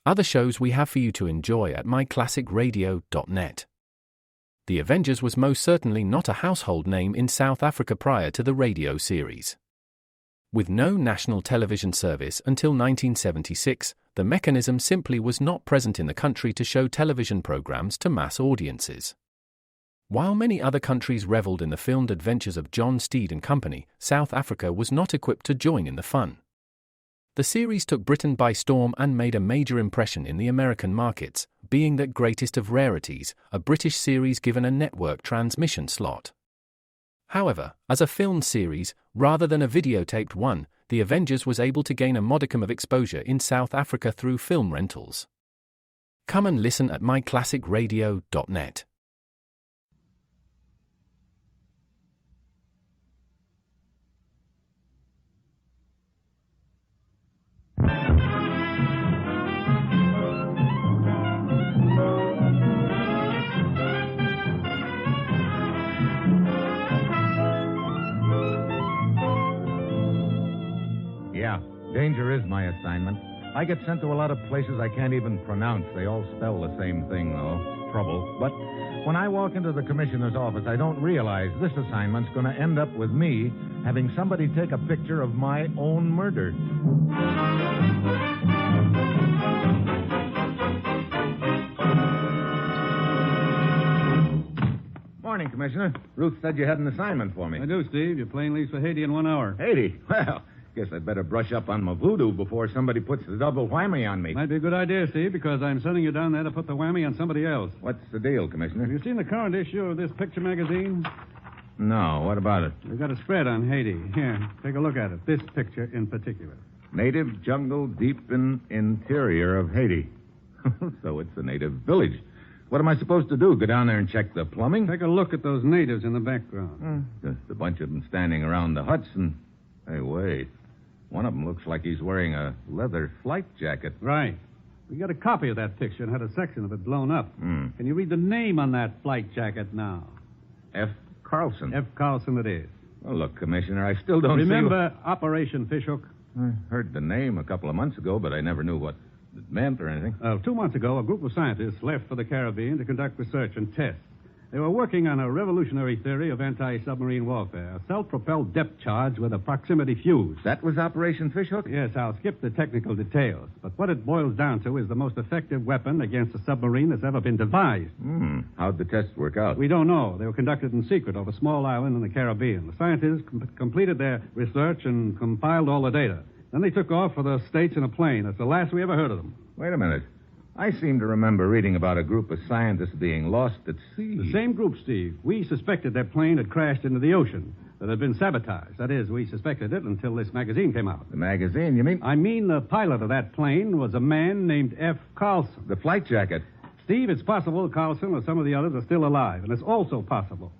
other shows we have for you to enjoy at myclassicradio.net. The Avengers was most certainly not a household name in South Africa prior to the radio series. With no national television service until 1976, the mechanism simply was not present in the country to show television programs to mass audiences. While many other countries reveled in the filmed adventures of John Steed and company, South Africa was not equipped to join in the fun. The series took Britain by storm and made a major impression in the American markets, being that greatest of rarities, a British series given a network transmission slot. However, as a filmed series, rather than a videotaped one, The Avengers was able to gain a modicum of exposure in South Africa through film rentals. Come and listen at myclassicradio.net. Yeah, danger is my assignment. I get sent to a lot of places I can't even pronounce. They all spell the same thing, though. Trouble. But when I walk into the commissioner's office, I don't realize this assignment's going to end up with me having somebody take a picture of my own murder. Morning, Commissioner. Ruth said you had an assignment for me. I do, Steve. Your plane leaves for Haiti in 1 hour. Haiti? Well, guess I'd better brush up on my voodoo before somebody puts the double whammy on me. Might be a good idea, Steve, because I'm sending you down there to put the whammy on somebody else. What's the deal, Commissioner? Have you seen the current issue of this picture magazine? No, what about it? We've got a spread on Haiti. Here, take a look at it. This picture in particular. Native jungle deep in interior of Haiti. So it's a native village. What am I supposed to do? Go down there and check the plumbing? Take a look at those natives in the background. Just a bunch of them standing around the huts and... Hey, wait. One of them looks like he's wearing a leather flight jacket. Right. We got a copy of that picture and had a section of it blown up. Can you read the name on that flight jacket now? F. Carlson. F. Carlson it is. Well, look, Commissioner, I still don't Remember Operation Fishhook? I heard the name a couple of months ago, but I never knew what it meant or anything. 2 months ago, a group of scientists left for the Caribbean to conduct research and tests. They were working on a revolutionary theory of anti-submarine warfare, a self-propelled depth charge with a proximity fuse. That was Operation Fishhook? Yes, I'll skip the technical details. But what it boils down to is the most effective weapon against a submarine that's ever been devised. How'd the tests work out? We don't know. They were conducted in secret over a small island in the Caribbean. The scientists completed their research and compiled all the data. Then they took off for the States in a plane. That's the last we ever heard of them. Wait a minute. I seem to remember reading about a group of scientists being lost at sea. The same group, Steve. We suspected their plane had crashed into the ocean, that it had been sabotaged. That is, we suspected it until this magazine came out. The magazine, you mean? I mean the pilot of that plane was a man named F. Carlson. The flight jacket. Steve, it's possible Carlson or some of the others are still alive, and it's also possible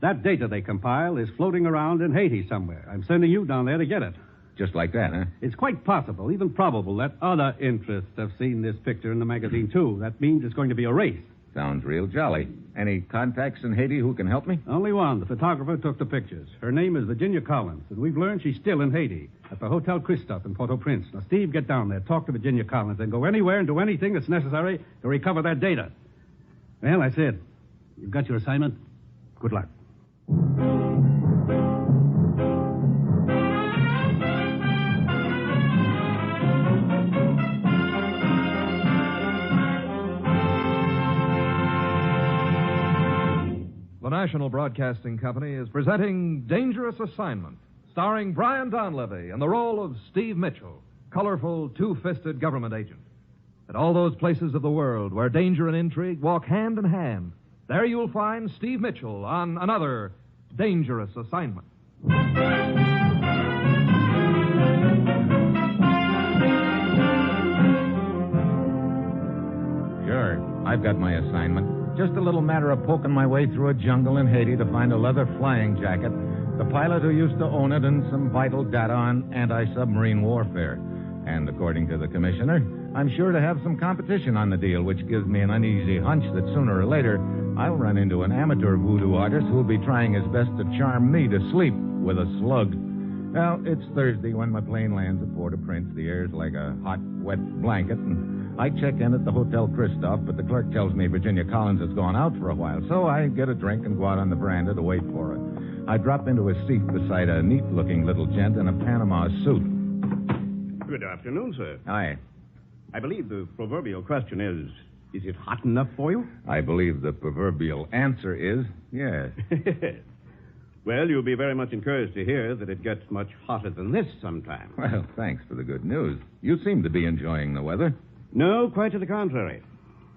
that data they compiled is floating around in Haiti somewhere. I'm sending you down there to get it. Just like that, huh? It's quite possible, even probable, that other interests have seen this picture in the magazine, too. That means it's going to be a race. Sounds real jolly. Any contacts in Haiti who can help me? Only one. The photographer took the pictures. Her name is Virginia Collins, and we've learned she's still in Haiti at the Hotel Christophe in Port-au-Prince. Now, Steve, get down there, talk to Virginia Collins, and go anywhere and do anything that's necessary to recover that data. Well, that's it. You've got your assignment. Good luck. The National Broadcasting Company is presenting Dangerous Assignment, starring Brian Donlevy in the role of Steve Mitchell, colorful, two-fisted government agent. At all those places of the world where danger and intrigue walk hand in hand, there you'll find Steve Mitchell on another Dangerous Assignment. Sure, I've got my assignment. Just a little matter of poking my way through a jungle in Haiti to find a leather flying jacket, the pilot who used to own it, and some vital data on anti-submarine warfare. And according to the commissioner, I'm sure to have some competition on the deal, which gives me an uneasy hunch that sooner or later I'll run into an amateur voodoo artist who'll be trying his best to charm me to sleep with a slug. Well, it's Thursday when my plane lands at Port-au-Prince. The air's like a hot, wet blanket, and I check in at the Hotel Christoph, but the clerk tells me Virginia Collins has gone out for a while, so I get a drink and go out on the veranda to wait for her. I drop into a seat beside a neat-looking little gent in a Panama suit. Good afternoon, sir. Hi. I believe the proverbial question is it hot enough for you? I believe the proverbial answer is yes. Well, you'll be very much encouraged to hear that it gets much hotter than this sometime. Well, thanks for the good news. You seem to be enjoying the weather. No, quite to the contrary.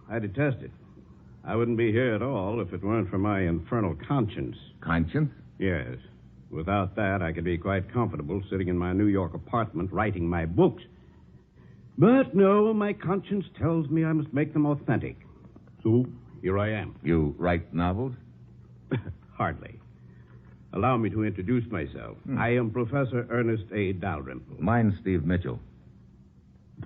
I detest it. I wouldn't be here at all if it weren't for my infernal conscience. Conscience? Yes. Without that, I could be quite comfortable sitting in my New York apartment writing my books. But no, my conscience tells me I must make them authentic. So, here I am. You write novels? Hardly. Allow me to introduce myself. I am Professor Ernest A. Dalrymple. Mine's Steve Mitchell.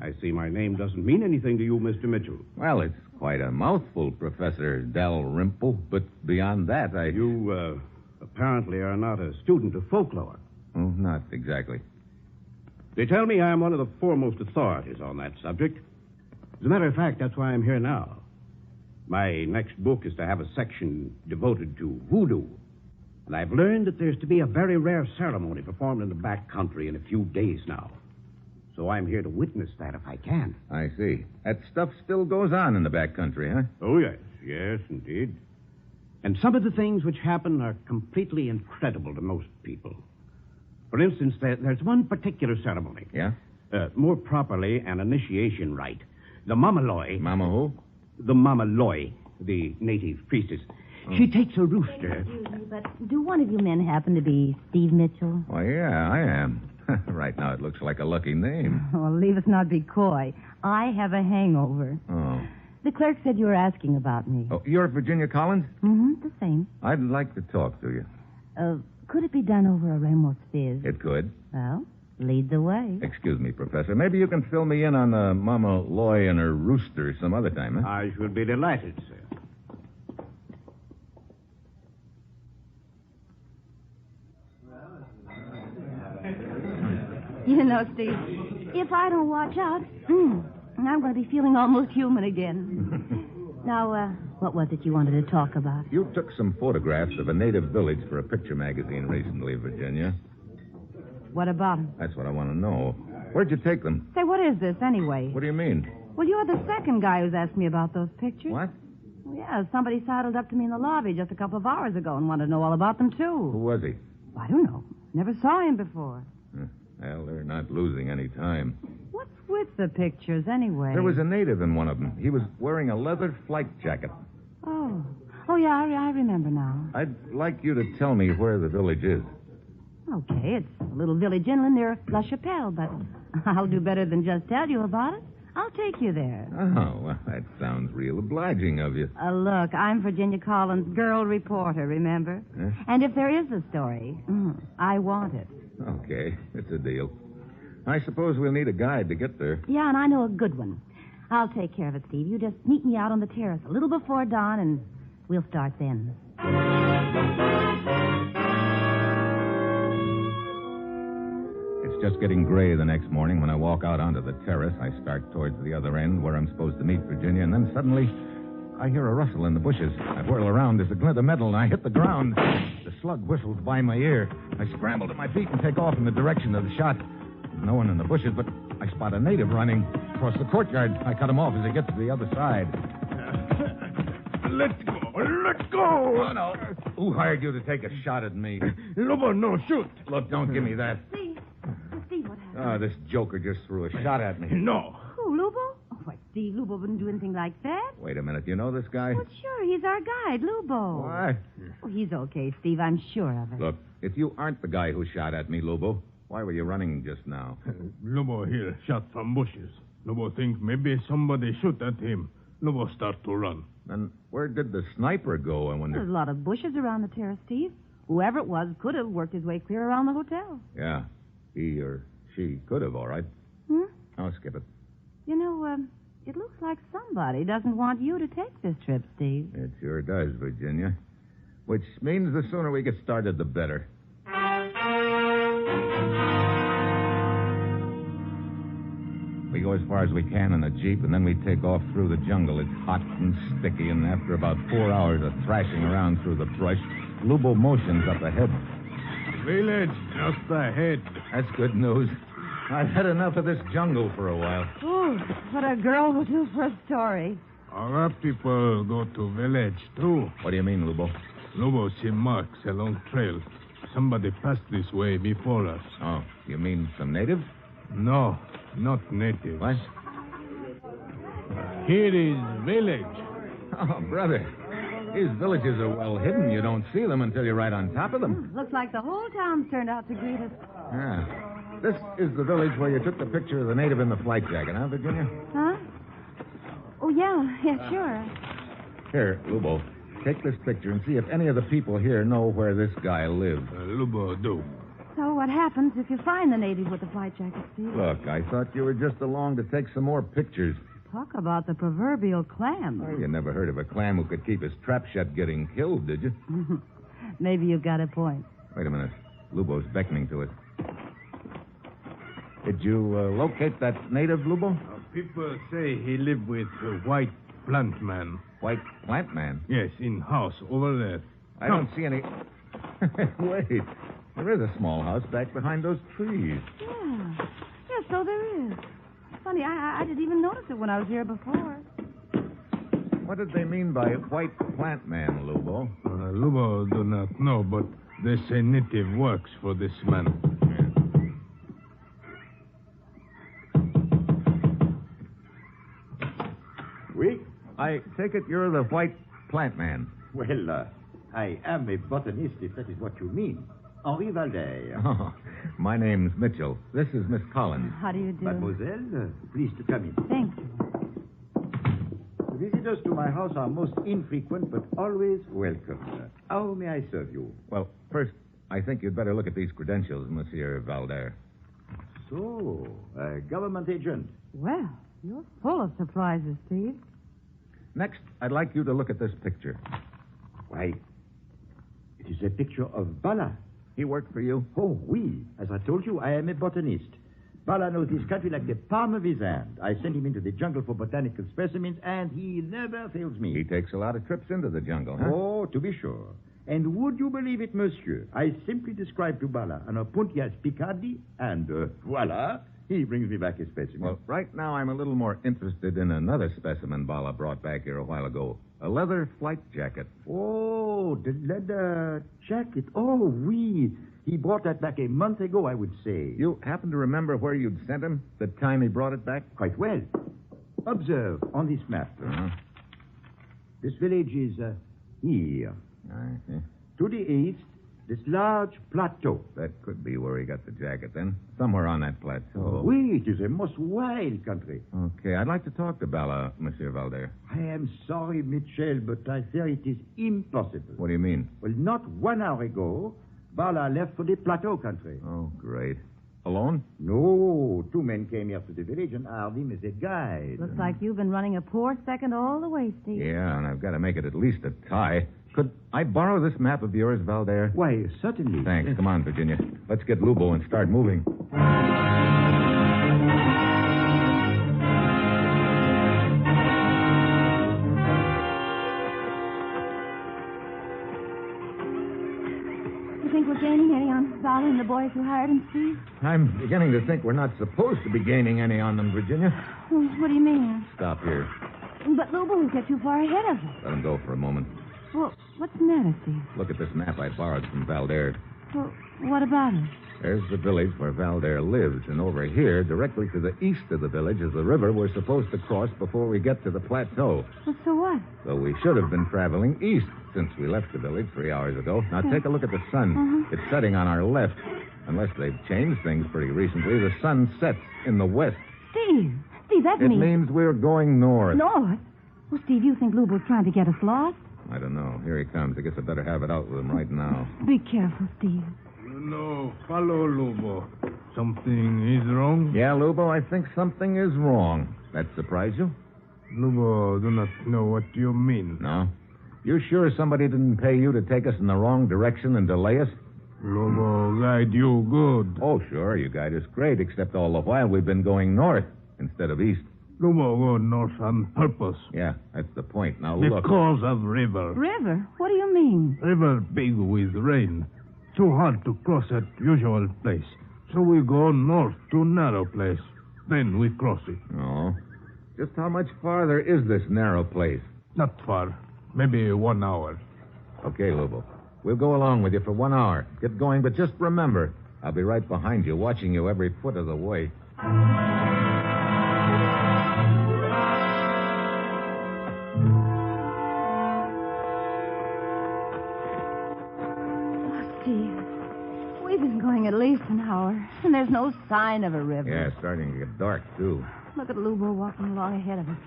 I see my name doesn't mean anything to you, Mr. Mitchell. Well, it's quite a mouthful, Professor Dalrymple, but beyond that, You, apparently are not a student of folklore. Oh, not exactly. They tell me I am one of the foremost authorities on that subject. As a matter of fact, that's why I'm here now. My next book is to have a section devoted to voodoo. And I've learned that there's to be a very rare ceremony performed in the back country in a few days now. So I'm here to witness that if I can. I see. That stuff still goes on in the back country, huh? Oh, yes. Yes, indeed. And some of the things which happen are completely incredible to most people. For instance, there's one particular ceremony. Yeah? More properly, an initiation rite. The Mamaloi... Mama who? The Mamaloi, the native priestess. She takes a rooster. Excuse me, but do one of you men happen to be Steve Mitchell? Why, yeah, I am. Right now, it looks like a lucky name. Well, leave us not be coy. I have a hangover. Oh. The clerk said you were asking about me. Oh, you're Virginia Collins? Mm-hmm, the same. I'd like to talk to you. Could it be done over a Ramos fizz? It could. Well, lead the way. Excuse me, Professor. Maybe you can fill me in on the Mama Loy and her rooster some other time, huh? I should be delighted, sir. You know, Steve, if I don't watch out, I'm going to be feeling almost human again. Now, what was it you wanted to talk about? You took some photographs of a native village for a picture magazine recently, Virginia. What about him? That's what I want to know. Where'd you take them? Say, what is this, anyway? What do you mean? Well, you're the second guy who's asked me about those pictures. What? Well, yeah, somebody sidled up to me in the lobby just a couple of hours ago and wanted to know all about them, Who too. was he? I don't know. Never saw him before. Well, they're not losing any time. What's with the pictures, anyway? There was a native in one of them. He was wearing a leather flight jacket. Oh. Oh, yeah, I remember now. I'd like you to tell me where the village is. Okay, it's a little village inland near La Chapelle, but I'll do better than just tell you about it. I'll take you there. Oh, well, that sounds real obliging of you. Look, I'm Virginia Collins, girl reporter, remember? Huh? And if there is a story, I want it. Okay, it's a deal. I suppose we'll need a guide to get there. Yeah, and I know a good one. I'll take care of it, Steve. You just meet me out on the terrace a little before dawn, and we'll start then. It's just getting gray the next morning when I walk out onto the terrace. I start towards the other end where I'm supposed to meet Virginia, and then suddenly I hear a rustle in the bushes. I whirl around. There's a glint of metal, and I hit the ground. The slug whistles by my ear. I scramble to my feet and take off in the direction of the shot. There's no one in the bushes, but I spot a native running across the courtyard. I cut him off as he gets to the other side. Let go! Let go! Oh, no. Who hired you to take a shot at me? Lobo, no, shoot! Look, don't give me that. Steve, what happened? Oh, this joker just threw a shot at me. No. Who, Lubo? Oh, why, Steve, Lubo wouldn't do anything like that. Wait a minute. You know this guy? Well, sure, he's our guide, Lubo. What? Oh, he's okay, Steve, I'm sure of it. Look, if you aren't the guy who shot at me, Lubo, why were you running just now? Lobo here shot from bushes. Lobo thinks maybe somebody shoot at him. Lobo start to run. Then where did the sniper go, I There's wonder? a lot of bushes around the terrace, Steve. Whoever it was could have worked his way clear around the hotel. Yeah, he or she could have, all right. I'll skip it. You know, it looks like somebody doesn't want you to take this trip, Steve. It sure does, Virginia. Which means the sooner we get started, the better. We go go as far as we can in the Jeep, and then we take off through the jungle. It's hot and sticky, and after about 4 hours of thrashing around through the brush, Lubo motions up ahead. Village just ahead. That's good news. I've had enough of this jungle for a while. Oh, what a girl would do for a story. Our people go to village, too. What do you mean, Lubo? Lobo see marks along trail. Somebody passed this way before us. Oh, you mean some natives? No, not natives. What? Here is village. Oh, brother. These villages are well hidden. You don't see them until you're right on top of them. Looks like the whole town's turned out to greet us. Yeah. This is the village where you took the picture of the native in the flight jacket, huh, Virginia? Huh? Oh, yeah, sure. Here, Lubo, take this picture and see if any of the people here know where this guy lives. Lubo do. So what happens if you find the native with the flight jacket, Steve? Look, I thought you were just along to take some more pictures. Talk about the proverbial clam. Oh, you never heard of a clam who could keep his trap shut getting killed, did you? Maybe you got a point. Wait a minute. Lubo's beckoning to us. Did you locate that native, Lubo? People say he lived with a white plant man. White plant man? Yes, in house over there. I don't see any... Wait. There is a small house back behind those trees. Yeah, so there is. Funny, I didn't even notice it when I was here before. What did they mean by white plant man, Lubo? Lubo do not know, but they say native works for this man. Oui? I take it you're the white plant man. Well, I am a botanist, if that is what you mean. Henri Valder. Oh, my name's Mitchell. This is Miss Collins. How do you do? Mademoiselle, please to come in. Thank you. Visitors to my house are most infrequent, but always welcome. How may I serve you? Well, first, I think you'd better look at these credentials, Monsieur Valder. So, a government agent. Well, you're full of surprises, Steve. Next, I'd like you to look at this picture. Why, it is a picture of Bala. He worked for you? Oh, oui. As I told you, I am a botanist. Bala knows this country like the palm of his hand. I sent him into the jungle for botanical specimens, and he never fails me. He takes a lot of trips into the jungle, huh? Oh, to be sure. And would you believe it, monsieur? I simply described to Bala an Opuntias Picardi, and voila, he brings me back a specimen. Well, right now I'm a little more interested in another specimen Bala brought back here a while ago. A leather flight jacket. Oh, the leather jacket. Oh, oui. He brought that back a month ago, I would say. You happen to remember where you'd sent him the time he brought it back? Quite well. Observe on this map. Uh-huh. This village is here. I see. To the east, this large plateau. That could be where he got the jacket, then. Somewhere on that plateau. Oui, it is a most wild country. Okay, I'd like to talk to Bala, Monsieur Valder. I am sorry, Mitchell, but I fear it is impossible. What do you mean? Well, not 1 hour ago, Bala left for the plateau country. Oh, great. Alone? No, 2 men came here to the village and hired him as a guide. Looks like you've been running a poor second all the way, Steve. Yeah, and I've got to make it at least a tie. Could I borrow this map of yours, Valder? Why, certainly. Thanks. Come on, Virginia. Let's get Lubo and start moving. You think we're gaining any on Val and the boys who hired him, Steve? I'm beginning to think we're not supposed to be gaining any on them, Virginia. What do you mean? Stop here. But Lubo will get too far ahead of us. Let him go for a moment. Well, what's the matter, Steve? Look at this map I borrowed from Valder. Well, what about it? There's the village where Valder lives, and over here, directly to the east of the village, is the river we're supposed to cross before we get to the plateau. Well, so what? So we should have been traveling east since we left the village 3 hours ago. Now take a look at the sun. It's setting on our left. Unless they've changed things pretty recently, the sun sets in the west. Steve, that It means... means we're going north. North? Well, Steve, you think Lubo's trying to get us lost? I don't know. Here he comes. I guess I better have it out with him right now. Be careful, Steve. No, follow Lubo. Something is wrong? Yeah, Lubo, I think something is wrong. That surprise you? Lubo do not know what you mean. No? You sure somebody didn't pay you to take us in the wrong direction and delay us? Lubo guide you good. Oh, sure. You guide us great, except all the while we've been going north. instead of east. Lubo go north on purpose. Yeah, that's the point. Now look. Because of river. River? What do you mean? River big with rain. Too hard to cross at usual place. So we go north to narrow place. Then we cross it. Oh. Just how much farther is this narrow place? Not far. Maybe 1 hour. Okay, Lubo. We'll go along with you for 1 hour. Get going, but just remember, I'll be right behind you, watching you every foot of the way. We've been going at least an hour, and there's no sign of a river. Yeah, it's starting to get dark, too. Look at Lubo walking along ahead of us.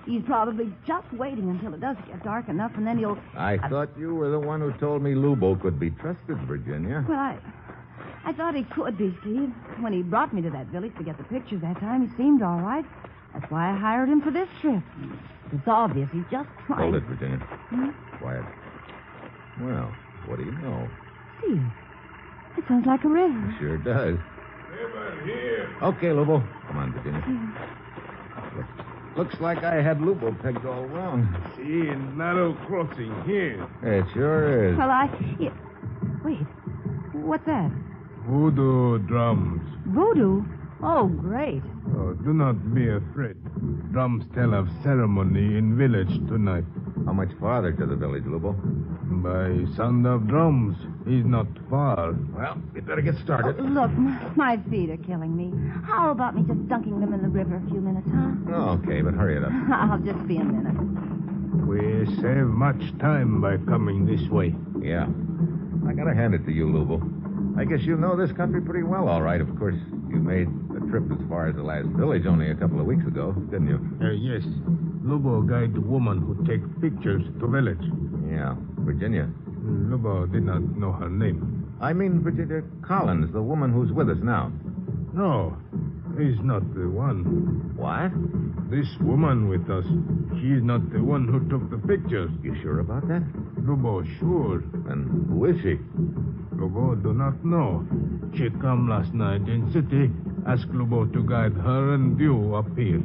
He's probably just waiting until it does get dark enough, and then he'll... I thought you were the one who told me Lubo could be trusted, Virginia. Well, I thought he could be, Steve. When he brought me to that village to get the pictures that time, he seemed all right. That's why I hired him for this trip. It's obvious he's just trying... Hold it, Virginia. Quiet. Well, what do you know? Steve, it sounds like a river. Sure does. River here. Okay, Lubo. Come on, Virginia. Looks like I had Lubo pegged all wrong. See, narrow crossing here. It sure is. Well, Wait, what's that? Voodoo drums. Voodoo? Oh, great. Oh, do not be afraid. Drums tell of ceremony in village tonight. How much farther to the village, Lubo? By sound of drums. He's not far. Well, we better get started. Look, my feet are killing me. How about me just dunking them in the river a few minutes, huh? Okay, but hurry it up. I'll just be a minute. We save much time by coming this way. Yeah. I gotta hand it to you, Lubo. I guess you know this country pretty well, all right. Of course, you made a trip as far as the last village only a couple of weeks ago, didn't you? Yes. Lubo guide the woman who take pictures to village. Yeah. Virginia. Lubo did not know her name. I mean Virginia Collins, the woman who's with us now. No, he's not the one. What? This woman with us, she's not the one who took the pictures. You sure about that? Lubo, sure. And who is she? Lubo do not know. She come last night in city, ask Lubo to guide her and you up here.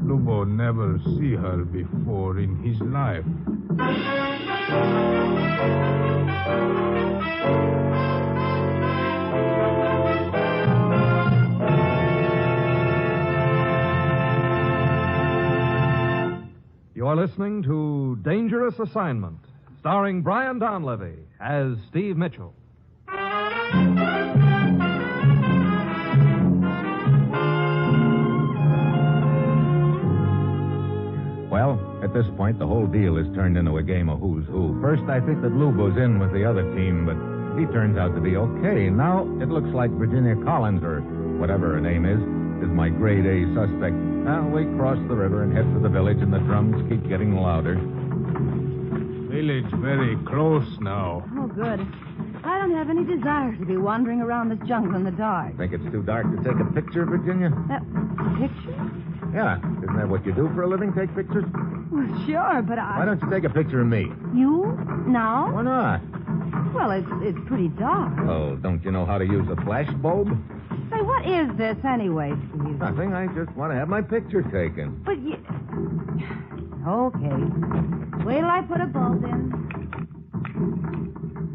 Lubo never see her before in his life. You are listening to Dangerous Assignment, starring Brian Donlevy as Steve Mitchell. Well, at this point, the whole deal is turned into a game of who's who. First, I think that Lubo's in with the other team, but he turns out to be okay. Now, it looks like Virginia Collins, or whatever her name is my grade A suspect. Now, we cross the river and head for the village, and the drums keep getting louder. Village very close now. Oh, good. I don't have any desire to be wandering around this jungle in the dark. Think it's too dark to take a picture, Virginia? Picture? Yeah. Isn't that what you do for a living, take pictures? Well, sure, but Why don't you take a picture of me? You? Now? Why not? Well, it's pretty dark. Oh, don't you know how to use a flash bulb? Say, what is this anyway, Steve? Nothing. I just want to have my picture taken. But you... Okay. Wait till I put a bulb in.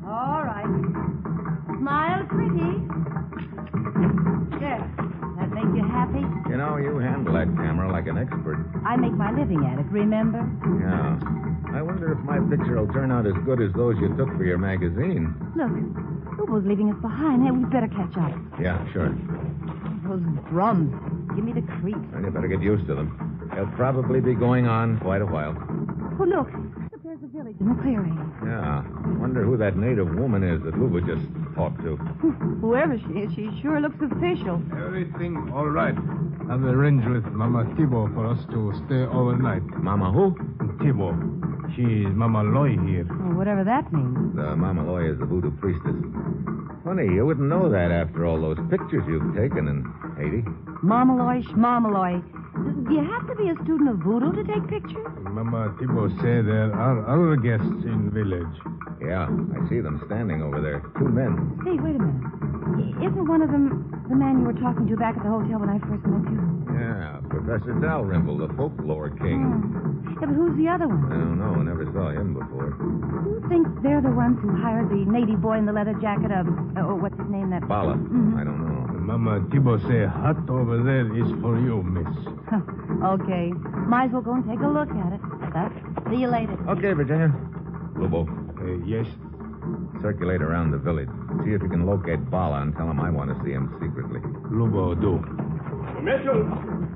All right. Smile pretty. There. That make you happy? You know, you handle that camera like an expert. I make my living at it, remember? Yeah. I wonder if my picture will turn out as good as those you took for your magazine. Look, Lubo's leaving us behind. Hey, we'd better catch up. Yeah, sure. Those drums. Give me the creeps. Well, you better get used to them. They'll probably be going on quite a while. Oh, look. There's a village in the clearing. Yeah. Wonder who that native woman is that Lubo just talked to. Whoever she is, she sure looks official. Everything all right. I've arranged with Mama Thibault for us to stay overnight. Mama who? Thibault. She's Mama Loy here. Well, whatever that means. The Mama Loy is the voodoo priestess. Funny, you wouldn't know that after all those pictures you've taken in Haiti. Mamaloy, schmamaloy. Do you have to be a student of voodoo to take pictures? Mama Thibault say there are other guests in village. Yeah, I see them standing over there. 2 men. Hey, wait a minute. Isn't one of them the man you were talking to back at the hotel when I first met you? Yeah, Professor Dalrymple, the folklore king. Yeah, but who's the other one? I don't know. Never saw him before. Who thinks they're the ones who hired the native boy in the leather jacket of... what's his name? That... Bala. Mhm. I don't know. Mama Thibault say hut over there is for you, miss. Okay. Might as well go and take a look at it. See you later. Okay, Virginia. Lubo, Yes. circulate around the village. See if you can locate Bala and tell him I want to see him secretly. Lubo, do. Mitchell!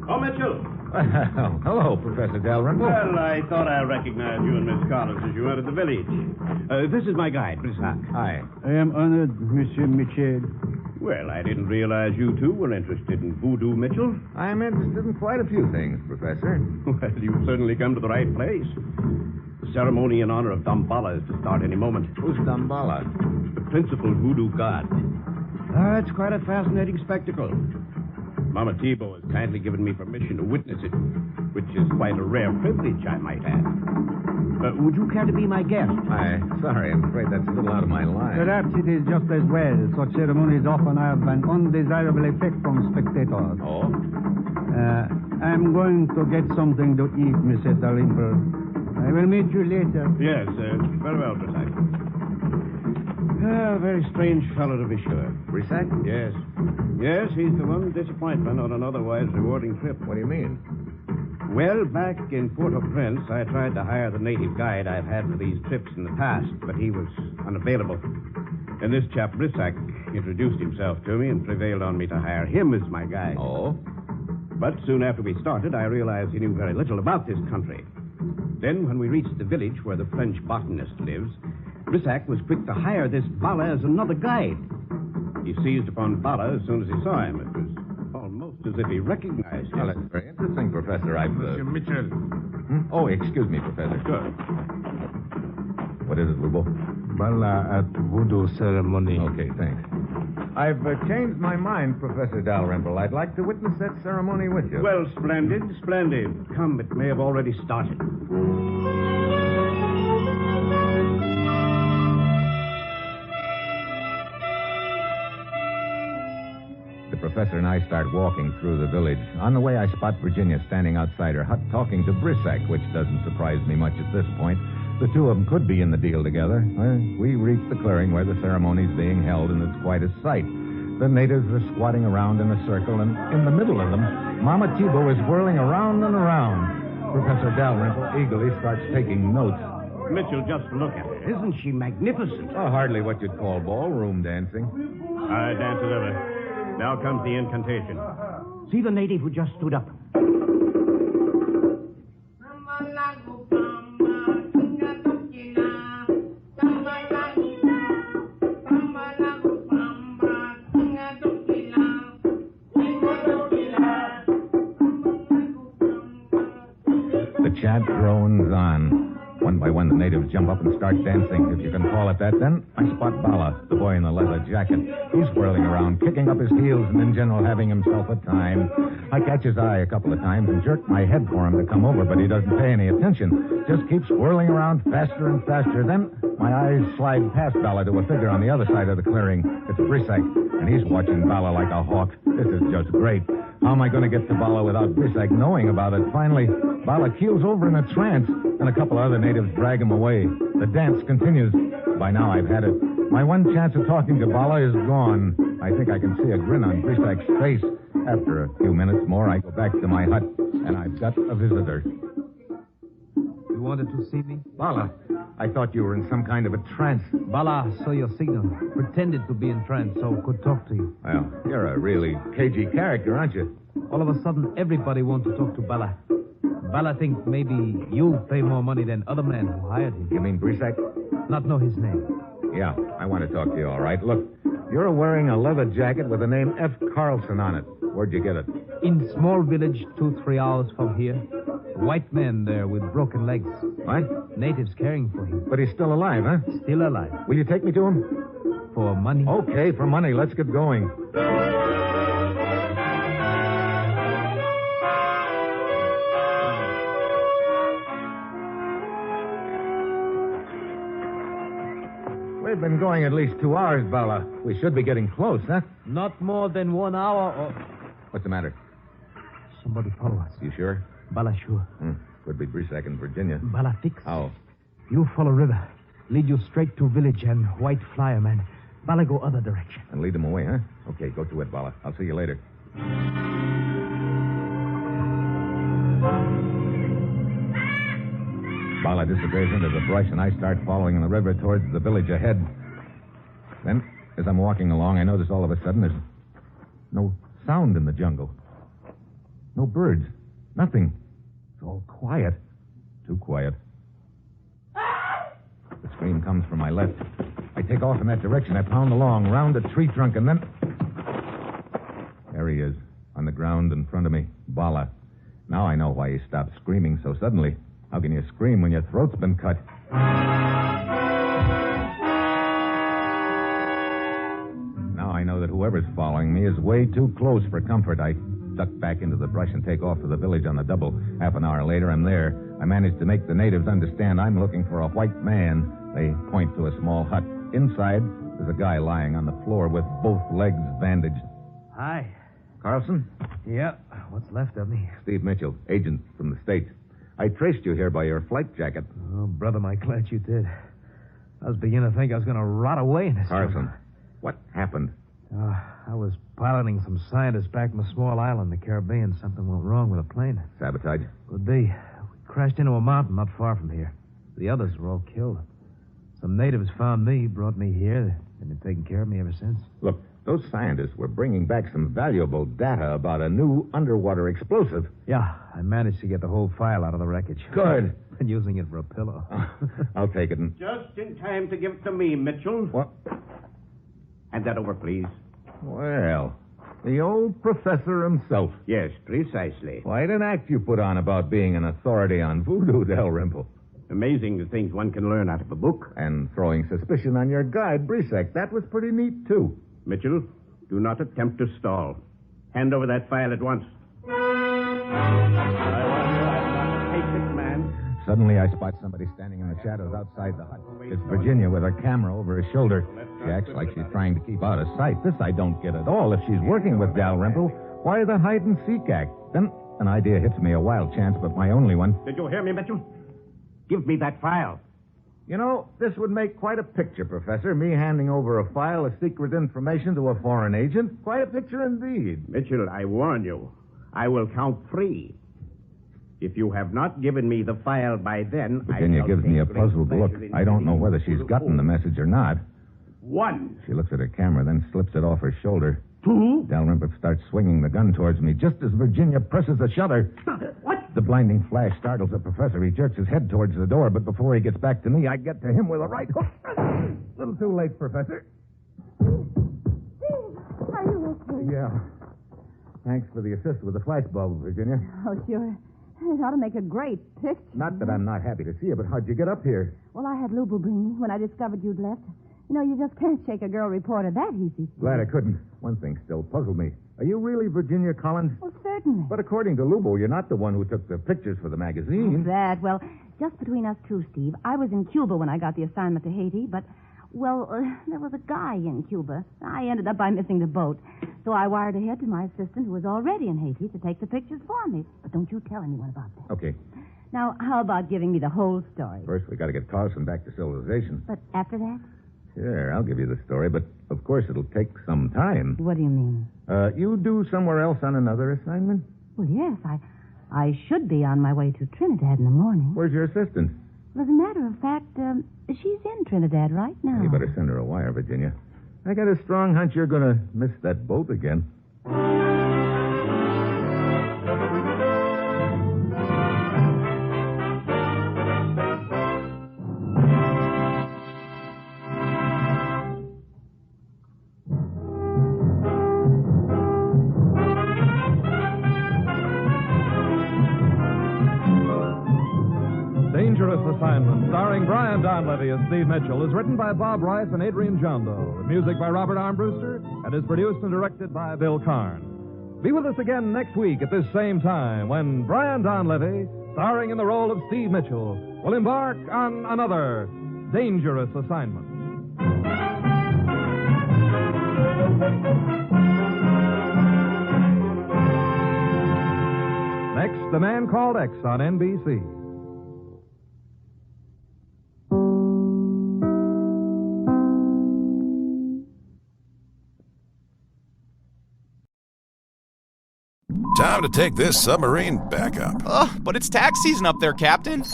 Oh, Mitchell! Well, hello, Professor Dalrymple. Well, I thought I recognized you and Miss Collins as you entered the village. This is my guide, Brissac. Hi. I am honored, Monsieur Michel. Well, I didn't realize you two were interested in voodoo, Mitchell. I'm interested in quite a few things, Professor. Well, you've certainly come to the right place. The ceremony in honor of Damballa is to start any moment. Who's Damballa? The principal voodoo god. It's quite a fascinating spectacle. Mama Thibault has kindly given me permission to witness it, which is quite a rare privilege, I might add. Would you care to be my guest? Sorry, I'm afraid that's a little out of my line. Perhaps it is just as well. Such ceremonies often have an undesirable effect on spectators. Oh? I'm going to get something to eat, Mr. Dalrymple. I will meet you later. Yes, very well, Brissac. Very strange fellow to be sure. Brissac? Yes. Yes, he's the one disappointment on an otherwise rewarding trip. What do you mean? Well, back in Port-au-Prince, I tried to hire the native guide I've had for these trips in the past, but he was unavailable. And this chap, Brissac, introduced himself to me and prevailed on me to hire him as my guide. Oh? But soon after we started, I realized he knew very little about this country. Then, when we reached the village where the French botanist lives, Brissac was quick to hire this Bala as another guide. He seized upon Bala as soon as he saw him. It was almost as if he recognized him. Well, that's very interesting, Professor. Monsieur Mitchell. Oh, excuse me, Professor. Sure. What is it, Lubo? Bala at voodoo ceremony. Okay, thanks. I've changed my mind, Professor Dalrymple. I'd like to witness that ceremony with you. Well, splendid, splendid. Come, it may have already started. The professor and I start walking through the village. On the way, I spot Virginia standing outside her hut talking to Brissac, which doesn't surprise me much at this point. The two of them could be in the deal together. Well, we reach the clearing where the ceremony's being held, and it's quite a sight. The natives are squatting around in a circle, and in the middle of them, Mama Thibault is whirling around and around. Professor Dalrymple eagerly starts taking notes. Mitchell, just look at her. Isn't she magnificent? Oh, hardly what you'd call ballroom dancing. I dance as ever. Now comes the incantation. See the native who just stood up. The chant drones on. One by one, the natives jump up and start dancing, if you can call it that. Then I spot Bala, the boy in the leather jacket. He's whirling around, kicking up his heels, and in general having himself a time. I catch his eye a couple of times and jerk my head for him to come over, but he doesn't pay any attention. Just keeps whirling around faster and faster. Then my eyes slide past Bala to a figure on the other side of the clearing. It's Brissac, and he's watching Bala like a hawk. This is just great. How am I going to get to Bala without Brissac knowing about it? Finally, Bala keels over in a trance, and a couple other natives drag him away. The dance continues. By now, I've had it. My one chance of talking to Bala is gone. I think I can see a grin on Brissac's face. After a few minutes more, I go back to my hut, and I've got a visitor. You wanted to see me? Bala, I thought you were in some kind of a trance. Bala saw your signal. Pretended to be in trance so could talk to you. Well, you're a really cagey character, aren't you? All of a sudden, everybody wants to talk to Bala. Bala thinks maybe you pay more money than other men who hired him. You mean Brissac? Not know his name. Yeah, I want to talk to you, all right. Look, you're wearing a leather jacket with the name F. Carlson on it. Where'd you get it? In small village 2-3 hours from here. A white man there with broken legs. What? Natives caring for him. But he's still alive, huh? Still alive. Will you take me to him? For money? Okay, for money. Let's get going. We've been going at least 2 hours, Bala. We should be getting close, huh? Not more than 1 hour or... What's the matter? Somebody follow us. You sure? Bala sure. Could be Brisac in Virginia. Bala fix. How? You follow river. Lead you straight to village and white flyer man. Bala go other direction. And lead them away, huh? Okay, go to it, Bala. I'll see you later. Bala disappears into the brush, and I start following in the river towards the village ahead. Then, as I'm walking along, I notice all of a sudden there's no sound in the jungle. No birds. Nothing. It's all quiet. Too quiet. The scream comes from my left. I take off in that direction. I pound along, round a tree trunk, and then... There he is, on the ground in front of me. Bala. Now I know why he stopped screaming so suddenly. How can you scream when your throat's been cut? Now I know that whoever's following me is way too close for comfort. I duck back into the brush and take off to the village on the double. Half an hour later, I'm there. I manage to make the natives understand I'm looking for a white man. They point to a small hut. Inside, there's a guy lying on the floor with both legs bandaged. Hi. Carlson? Yeah. What's left of me? Steve Mitchell, agent from the States. I traced you here by your flight jacket. Oh, brother, my glad you did. I was beginning to think I was going to rot away in this Carlson, jungle. what happened? I was piloting some scientists back from a small island in the Caribbean. Something went wrong with a plane. Sabotage? Could be. We crashed into a mountain not far from here. The others were all killed. Some natives found me, brought me here. They've been taking care of me ever since. Look, those scientists were bringing back some valuable data about a new underwater explosive. Yeah, I managed to get the whole file out of the wreckage. Good. Been using it for a pillow. I'll take it and... Just in time to give it to me, Mitchell. What? Hand that over, please. Well, the old professor himself. Yes, precisely. Quite an act you put on about being an authority on voodoo, Dalrymple. Amazing the things one can learn out of a book. And throwing suspicion on your guide, Brisac. That was pretty neat, too. Mitchell, do not attempt to stall. Hand over that file at once. I wonder I'm not a patient man. Suddenly, I spot somebody standing in the shadows outside the hut. It's Virginia with her camera over her shoulder. She acts like she's trying to keep out of sight. This I don't get at all. If she's working with Dalrymple, why the hide-and-seek act? Then an idea hits me, a wild chance, but my only one. Did you hear me, Mitchell? Give me that file. You know, this would make quite a picture, Professor. Me handing over a file of secret information to a foreign agent. Quite a picture indeed. Mitchell, I warn you. I will count 3. If you have not given me the file by then, Virginia gives me a puzzled look. I don't know whether she's gotten the message or not. 1. She looks at her camera, then slips it off her shoulder. 2. Dalrymple starts swinging the gun towards me just as Virginia presses the shutter. What? The blinding flash startles the professor. He jerks his head towards the door, but before he gets back to me, I get to him with a right hook. A little too late, Professor. Steve, are you okay? Yeah. Thanks for the assist with the flash bulb, Virginia. Oh, sure. It ought to make a great picture. Not that I'm not happy to see you, but how'd you get up here? Well, I had Lubu bring me when I discovered you'd left. You know, you just can't shake a girl reporter that easy. Glad I couldn't. One thing still puzzled me. Are you really Virginia Collins? Well, certainly. But according to Lubo, you're not the one who took the pictures for the magazine. That, well, just between us two, Steve, I was in Cuba when I got the assignment to Haiti, but, well, there was a guy in Cuba. I ended up by missing the boat. So I wired ahead to my assistant, who was already in Haiti, to take the pictures for me. But don't you tell anyone about that. Okay. Now, how about giving me the whole story? First, we got to get Carlson back to civilization. But after that? Sure, I'll give you the story, but of course it'll take some time. What do you mean? You do somewhere else on another assignment? Well, yes, I should be on my way to Trinidad in the morning. Where's your assistant? Well, as a matter of fact, she's in Trinidad right now. You better send her a wire, Virginia. I got a strong hunch you're going to miss that boat again. Dangerous Assignment, starring Brian Donlevy as Steve Mitchell, is written by Bob Rice and Adrian Jondo, with music by Robert Armbruster, and is produced and directed by Bill Karn. Be with us again next week at this same time when Brian Donlevy, starring in the role of Steve Mitchell, will embark on another Dangerous Assignment. Next, The Man Called X on NBC. Time to take this submarine back up. Ugh, but it's tax season up there, Captain.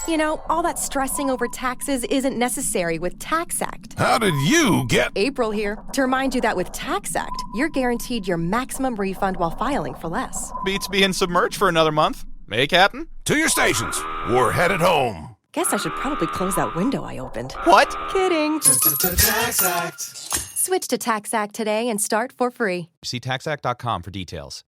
You know, all that stressing over taxes isn't necessary with TaxAct. How did you get... April here to remind you that with TaxAct, you're guaranteed your maximum refund while filing for less. Beats being submerged for another month. Hey, Captain? To your stations. We're headed home. Guess I should probably close that window I opened. What? Kidding. TaxAct. Switch to TaxAct today and start for free. See TaxAct.com for details.